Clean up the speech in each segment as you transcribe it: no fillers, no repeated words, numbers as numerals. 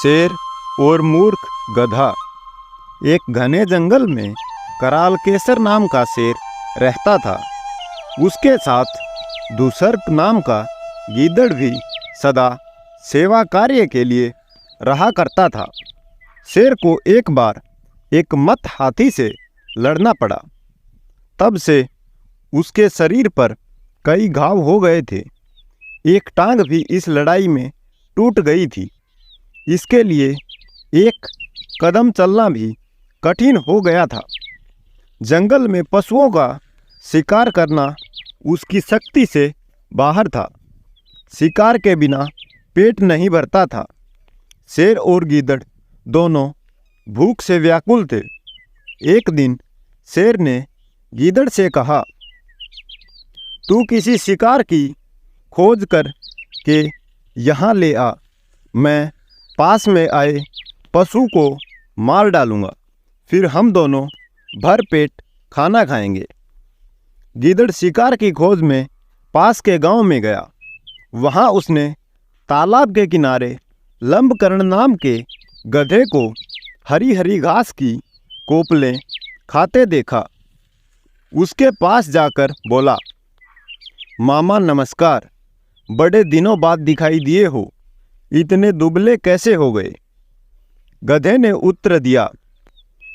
शेर और मूर्ख गधा। एक घने जंगल में कराल केसर नाम का शेर रहता था। उसके साथ दुसर्क नाम का गीदड़ भी सदा सेवा कार्य के लिए रहा करता था। शेर को एक बार एक मत हाथी से लड़ना पड़ा। तब से उसके शरीर पर कई घाव हो गए थे। एक टांग भी इस लड़ाई में टूट गई थी। इसके लिए एक कदम चलना भी कठिन हो गया था। जंगल में पशुओं का शिकार करना उसकी शक्ति से बाहर था। शिकार के बिना पेट नहीं भरता था। शेर और गीदड़ दोनों भूख से व्याकुल थे। एक दिन शेर ने गीदड़ से कहा, तू किसी शिकार की खोज कर के यहाँ ले आ। मैं पास में आए पशु को मार डालूँगा, फिर हम दोनों भर पेट खाना खाएंगे। गीदड़ शिकार की खोज में पास के गांव में गया। वहाँ उसने तालाब के किनारे लंबकर्ण नाम के गधे को हरी हरी घास की कोपलें खाते देखा। उसके पास जाकर बोला, मामा नमस्कार, बड़े दिनों बाद दिखाई दिए हो, इतने दुबले कैसे हो गए? गधे ने उत्तर दिया,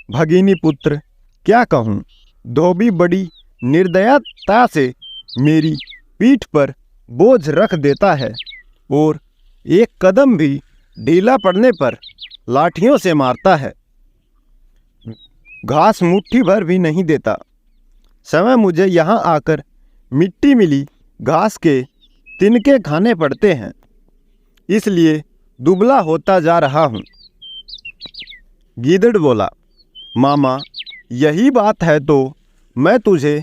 भगिनी पुत्र, क्या कहूँ, धोबी बड़ी निर्दयता से मेरी पीठ पर बोझ रख देता है और एक कदम भी ढीला पड़ने पर लाठियों से मारता है। घास मुट्ठी भर भी नहीं देता। समय मुझे यहाँ आकर मिट्टी मिली घास के तिनके खाने पड़ते हैं, इसलिए दुबला होता जा रहा हूँ। गीदड़ बोला, मामा यही बात है तो मैं तुझे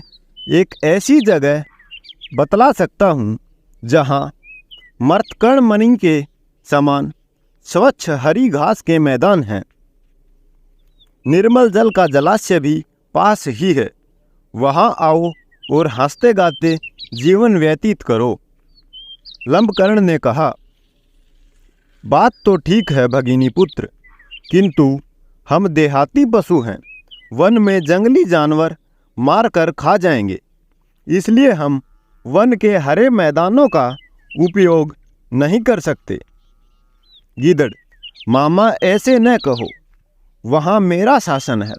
एक ऐसी जगह बतला सकता हूँ जहाँ मर्तकर्ण मणि के समान स्वच्छ हरी घास के मैदान हैं। निर्मल जल का जलाशय भी पास ही है। वहाँ आओ और हंसते गाते जीवन व्यतीत करो। लंबकर्ण ने कहा, बात तो ठीक है भगिनी पुत्र, किंतु हम देहाती पशु हैं। वन में जंगली जानवर मार कर खा जाएंगे, इसलिए हम वन के हरे मैदानों का उपयोग नहीं कर सकते। गीदड़, मामा ऐसे न कहो, वहाँ मेरा शासन है।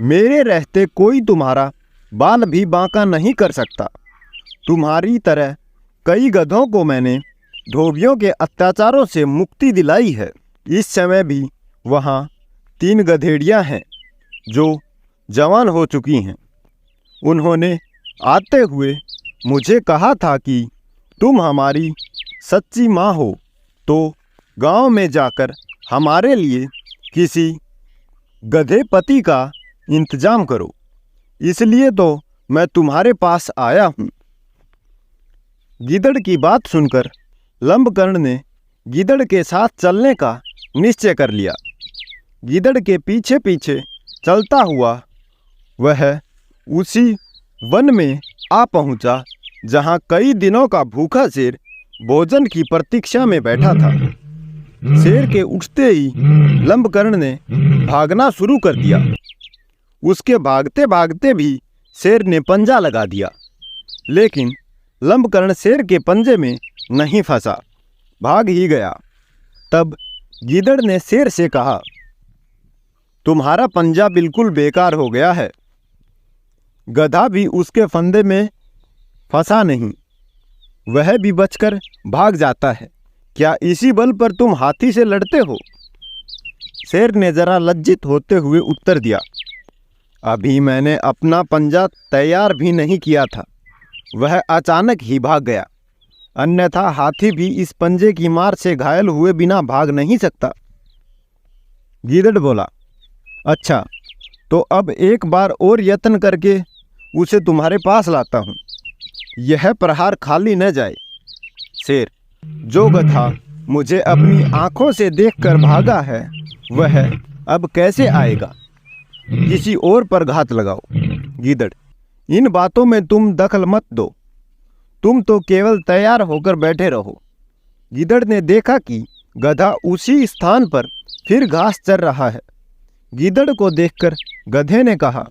मेरे रहते कोई तुम्हारा बाल भी बांका नहीं कर सकता। तुम्हारी तरह कई गधों को मैंने धोबियों के अत्याचारों से मुक्ति दिलाई है। इस समय भी वहाँ 3 गधेड़ियाँ हैं जो जवान हो चुकी हैं। उन्होंने आते हुए मुझे कहा था कि तुम हमारी सच्ची माँ हो तो गांव में जाकर हमारे लिए किसी गधे पति का इंतजाम करो। इसलिए तो मैं तुम्हारे पास आया हूँ। गीदड़ की बात सुनकर लंबकर्ण ने गीदड़ के साथ चलने का निश्चय कर लिया। गीदड़ के पीछे पीछे चलता हुआ वह उसी वन में आ पहुंचा जहां कई दिनों का भूखा शेर भोजन की प्रतीक्षा में बैठा था। शेर के उठते ही लंबकर्ण ने भागना शुरू कर दिया। उसके भागते भागते भी शेर ने पंजा लगा दिया, लेकिन लंबकर्ण शेर के पंजे में नहीं फंसा, भाग ही गया। तब गीदड़ ने शेर से कहा, तुम्हारा पंजा बिल्कुल बेकार हो गया है। गधा भी उसके फंदे में फंसा नहीं, वह भी बचकर भाग जाता है। क्या इसी बल पर तुम हाथी से लड़ते हो? शेर ने जरा लज्जित होते हुए उत्तर दिया, अभी मैंने अपना पंजा तैयार भी नहीं किया था, वह अचानक ही भाग गया। अन्यथा हाथी भी इस पंजे की मार से घायल हुए बिना भाग नहीं सकता। गीदड़ बोला, अच्छा तो अब एक बार और यत्न करके उसे तुम्हारे पास लाता हूँ, यह प्रहार खाली न जाए। शेर, जो गधा मुझे अपनी आंखों से देखकर भागा है वह अब कैसे आएगा? किसी और पर घात लगाओ। गीदड़, इन बातों में तुम दखल मत दो, तुम तो केवल तैयार होकर बैठे रहो। गीदड़ ने देखा कि गधा उसी स्थान पर फिर घास चर रहा है। गीदड़ को देखकर गधे ने कहा,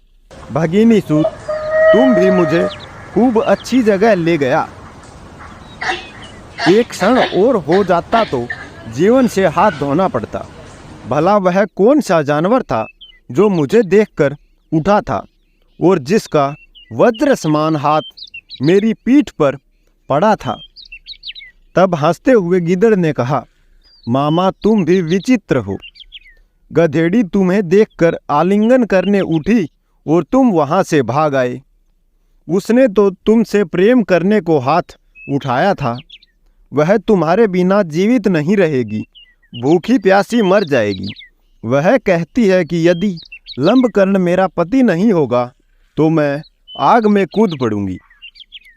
भगिनी सूत, तुम भी मुझे खूब अच्छी जगह ले गया। एक क्षण और हो जाता तो जीवन से हाथ धोना पड़ता। भला वह कौन सा जानवर था जो मुझे देखकर उठा था और जिसका वज्र समान हाथ मेरी पीठ पर पड़ा था। तब हंसते हुए गीदड़ ने कहा, मामा तुम भी विचित्र हो। गधेड़ी तुम्हें देखकर आलिंगन करने उठी और तुम वहां से भाग आए। उसने तो तुमसे प्रेम करने को हाथ उठाया था। वह तुम्हारे बिना जीवित नहीं रहेगी, भूखी प्यासी मर जाएगी। वह कहती है कि यदि लंबकर्ण मेरा पति नहीं होगा तो मैं आग में कूद पड़ूंगी।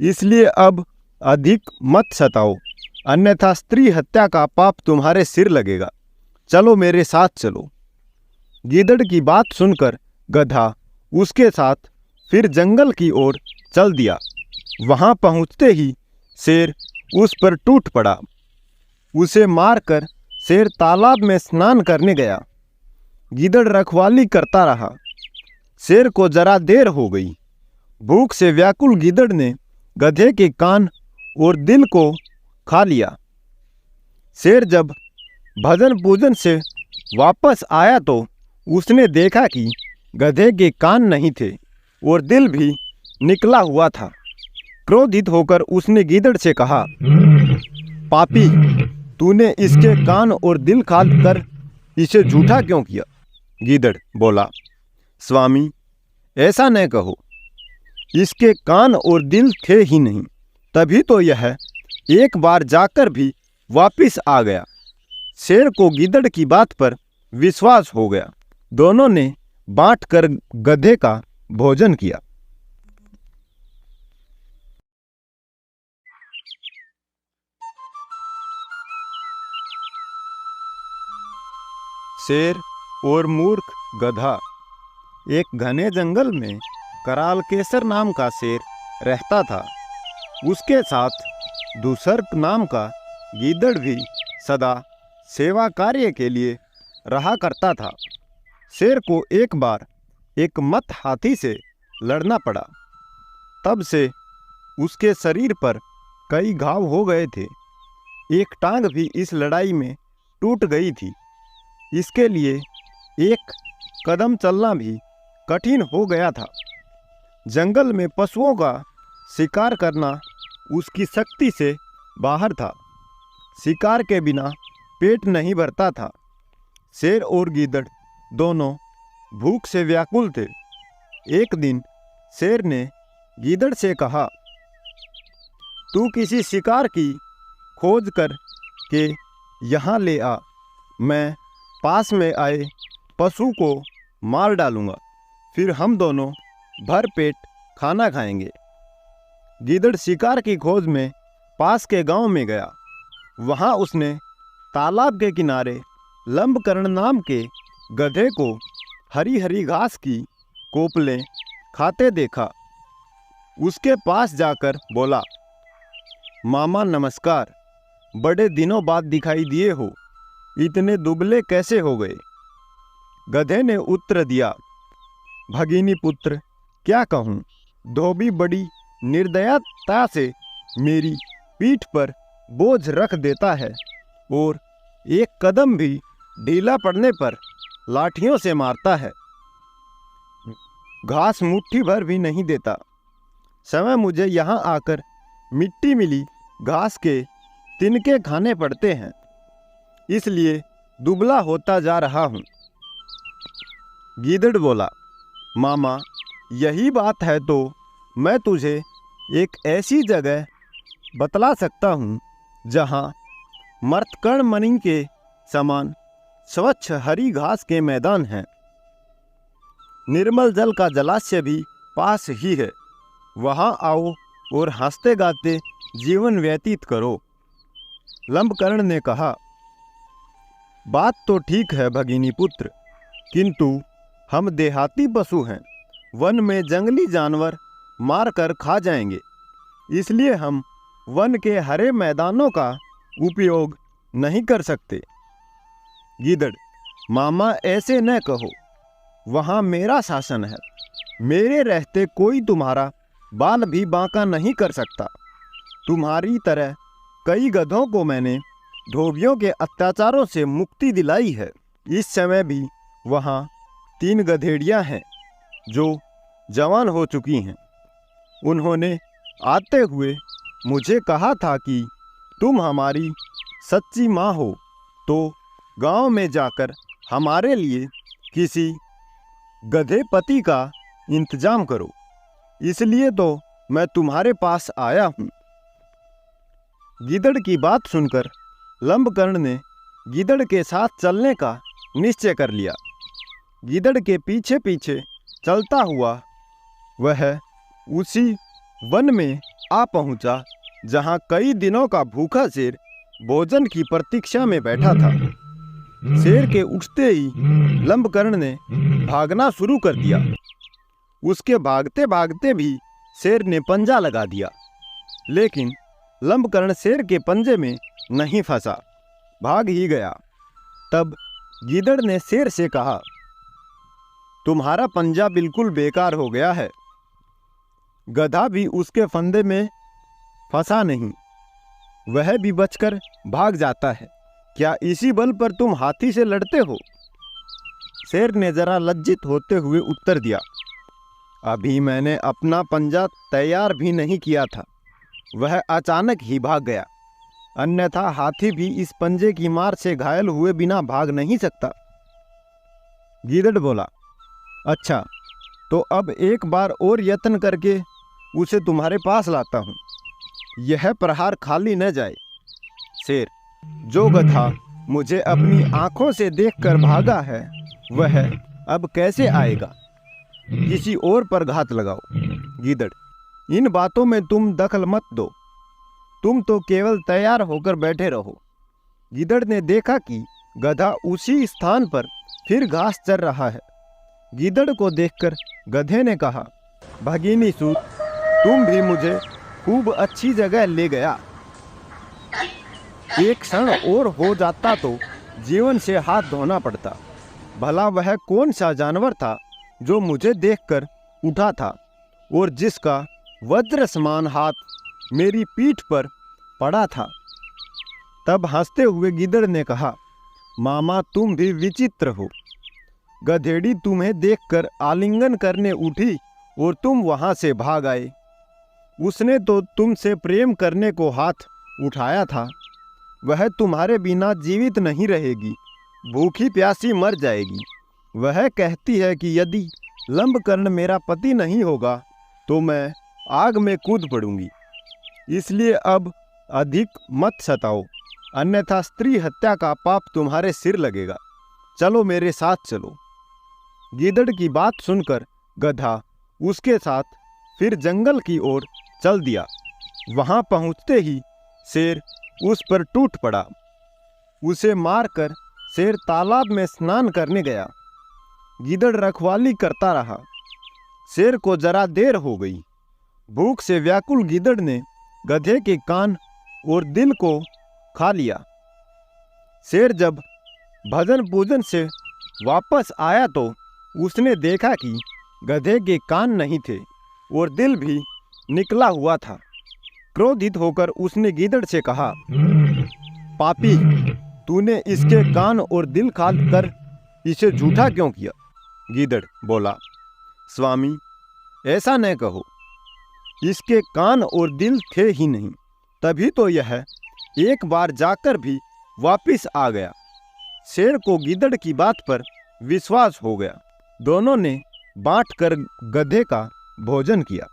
इसलिए अब अधिक मत सताओ, अन्यथा स्त्री हत्या का पाप तुम्हारे सिर लगेगा। चलो मेरे साथ चलो। गीदड़ की बात सुनकर गधा उसके साथ फिर जंगल की ओर चल दिया। वहां पहुंचते ही शेर उस पर टूट पड़ा। उसे मारकर शेर तालाब में स्नान करने गया। गीदड़ रखवाली करता रहा। शेर को जरा देर हो गई। भूख से व्याकुल गीदड़ ने गधे के कान और दिल को खा लिया। शेर जब भजन पूजन से वापस आया तो उसने देखा कि गधे के कान नहीं थे और दिल भी निकला हुआ था। क्रोधित होकर उसने गीदड़ से कहा, पापी, तूने इसके कान और दिल खा कर इसे झूठा क्यों किया? गीदड़ बोला, स्वामी, ऐसा न कहो, इसके कान और दिल थे ही नहीं, तभी तो यह एक बार जाकर भी वापिस आ गया। शेर को गीदड़ की बात पर विश्वास हो गया। दोनों ने बांटकर गधे का भोजन किया। शेर और मूर्ख गधा। एक घने जंगल में कराल केसर नाम का शेर रहता था। उसके साथ दुसर्क नाम का गीदड़ भी सदा सेवा कार्य के लिए रहा करता था। शेर को एक बार एक मत हाथी से लड़ना पड़ा। तब से उसके शरीर पर कई घाव हो गए थे। एक टांग भी इस लड़ाई में टूट गई थी। इसके लिए एक कदम चलना भी कठिन हो गया था। जंगल में पशुओं का शिकार करना उसकी शक्ति से बाहर था। शिकार के बिना पेट नहीं भरता था। शेर और गीदड़ दोनों भूख से व्याकुल थे। एक दिन शेर ने गीदड़ से कहा, तू किसी शिकार की खोज कर के यहाँ ले आ, मैं पास में आए पशु को मार डालूंगा, फिर हम दोनों भर पेट खाना खाएंगे। गीदड़ शिकार की खोज में पास के गांव में गया। वहां उसने तालाब के किनारे लंबकर्ण नाम के गधे को हरी हरी घास की कोपलें खाते देखा। उसके पास जाकर बोला, मामा नमस्कार, बड़े दिनों बाद दिखाई दिए हो, इतने दुबले कैसे हो गए? गधे ने उत्तर दिया, भगिनी पुत्र, क्या कहूँ, धोबी बड़ी निर्दयता से मेरी पीठ पर बोझ रख देता है और एक कदम भी ढीला पड़ने पर लाठियों से मारता है। घास मुट्ठी भर भी नहीं देता। समय मुझे यहाँ आकर मिट्टी मिली घास के तिनके खाने पड़ते हैं, इसलिए दुबला होता जा रहा हूँ। गीदड़ बोला, मामा, यही बात है तो मैं तुझे एक ऐसी जगह बतला सकता हूँ जहाँ मर्तकर्ण मणि के समान स्वच्छ हरी घास के मैदान हैं। निर्मल जल का जलाशय भी पास ही है। वहाँ आओ और हंसते गाते जीवन व्यतीत करो। लंबकर्ण ने कहा, बात तो ठीक है भगिनी पुत्र, किंतु हम देहाती पशु हैं, वन में जंगली जानवर मार कर खा जाएंगे, इसलिए हम वन के हरे मैदानों का उपयोग नहीं कर सकते। गीदड़ मामा ऐसे न कहो, वहाँ मेरा शासन है। मेरे रहते कोई तुम्हारा बाल भी बांका नहीं कर सकता। तुम्हारी तरह कई गधों को मैंने धोबियों के अत्याचारों से मुक्ति दिलाई है। इस समय भी वहाँ 3 गधेड़ियाँ हैं जो जवान हो चुकी हैं। उन्होंने आते हुए मुझे कहा था कि तुम हमारी सच्ची माँ हो तो गांव में जाकर हमारे लिए किसी गधे पति का इंतजाम करो। इसलिए तो मैं तुम्हारे पास आया हूँ। गीदड़ की बात सुनकर लंबकर्ण ने गीदड़ के साथ चलने का निश्चय कर लिया। गीदड़ के पीछे पीछे चलता हुआ वह उसी वन में आ पहुंचा जहां कई दिनों का भूखा शेर भोजन की प्रतीक्षा में बैठा था। शेर के उठते ही लंबकर्ण ने भागना शुरू कर दिया। उसके भागते भागते भी शेर ने पंजा लगा दिया, लेकिन लंबकर्ण शेर के पंजे में नहीं फंसा, भाग ही गया। तब गीदड़ ने शेर से कहा, तुम्हारा पंजा बिल्कुल बेकार हो गया है। गधा भी उसके फंदे में फंसा नहीं, वह भी बचकर भाग जाता है। क्या इसी बल पर तुम हाथी से लड़ते हो? शेर ने जरा लज्जित होते हुए उत्तर दिया, अभी मैंने अपना पंजा तैयार भी नहीं किया था, वह अचानक ही भाग गया। अन्यथा हाथी भी इस पंजे की मार से घायल हुए बिना भाग नहीं सकता। गीदड़ बोला, अच्छा तो अब एक बार और यत्न करके उसे तुम्हारे पास लाता हूँ, यह प्रहार खाली न जाए। शेर, जो गधा मुझे अपनी आंखों से देखकर भागा है वह अब कैसे आएगा? किसी और पर घात लगाओ। गीदड़, इन बातों में तुम दखल मत दो, तुम तो केवल तैयार होकर बैठे रहो। गीदड़ ने देखा कि गधा उसी स्थान पर फिर घास चर रहा है। गीदड़ को देखकर गधे ने कहा, भगिनी सूत, तुम भी मुझे खूब अच्छी जगह ले गया। एक क्षण और हो जाता तो जीवन से हाथ धोना पड़ता। भला वह कौन सा जानवर था जो मुझे देखकर उठा था और जिसका वज्र समान हाथ मेरी पीठ पर पड़ा था? तब हंसते हुए गीदड़ ने कहा, मामा तुम भी विचित्र हो। गधेड़ी तुम्हें देखकर आलिंगन करने उठी और तुम वहां से भाग आए। उसने तो तुमसे प्रेम करने को हाथ उठाया था। वह तुम्हारे बिना जीवित नहीं रहेगी, भूखी प्यासी मर जाएगी। वह कहती है कि यदि लंबकर्ण मेरा पति नहीं होगा तो मैं आग में कूद पड़ूंगी। इसलिए अब अधिक मत सताओ, अन्यथा स्त्री हत्या का पाप तुम्हारे सिर लगेगा। चलो मेरे साथ चलो। गीदड़ की बात सुनकर गधा उसके साथ फिर जंगल की ओर चल दिया। वहां पहुंचते ही शेर उस पर टूट पड़ा। उसे मारकर शेर तालाब में स्नान करने गया। गीदड़ रखवाली करता रहा। शेर को जरा देर हो गई। भूख से व्याकुल गीदड़ ने गधे के कान और दिल को खा लिया। शेर जब भजन पूजन से वापस आया तो उसने देखा कि गधे के कान नहीं थे और दिल भी निकला हुआ था। क्रोधित होकर उसने गीदड़ से कहा, पापी, तूने इसके कान और दिल खा कर इसे झूठा क्यों किया? गीदड़ बोला, स्वामी, ऐसा न कहो, इसके कान और दिल थे ही नहीं, तभी तो यह एक बार जाकर भी वापिस आ गया। शेर को गीदड़ की बात पर विश्वास हो गया। दोनों ने बांट कर गधे का भोजन किया।